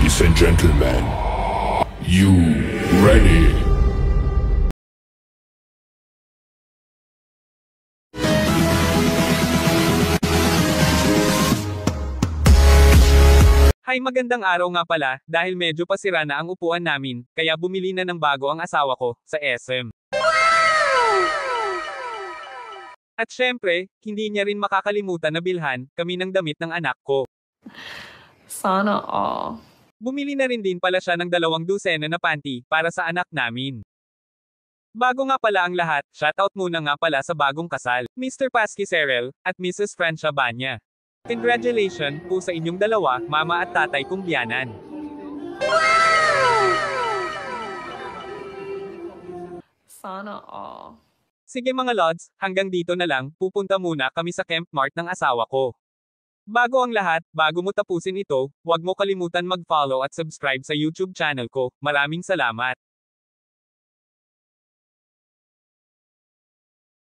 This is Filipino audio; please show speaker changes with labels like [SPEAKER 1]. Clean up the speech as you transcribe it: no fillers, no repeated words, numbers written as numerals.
[SPEAKER 1] Ladies and gentlemen, you ready?
[SPEAKER 2] Hi, magandang araw nga pala, dahil medyo pasira na ang upuan namin, kaya bumili na ng bago ang asawa ko, sa SM. At syempre, hindi niya rin makakalimutan na bilhan kami ng damit ng anak ko.
[SPEAKER 3] Sana all.
[SPEAKER 2] Bumili na rin din pala siya ng 2 dosena na panty para sa anak namin. Bago nga pala ang lahat, shoutout muna nga pala sa bagong kasal, Mr. Pasky Serel, at Mrs. Francia Banya. Congratulations po sa inyong dalawa, mama at tatay kong biyanan.
[SPEAKER 3] Sana all.
[SPEAKER 2] Sige mga lods, hanggang dito na lang, pupunta muna kami sa Camp Mart ng asawa ko. Bago ang lahat, bago mo tapusin ito, huwag mo kalimutan mag-follow at subscribe sa YouTube channel ko. Maraming salamat.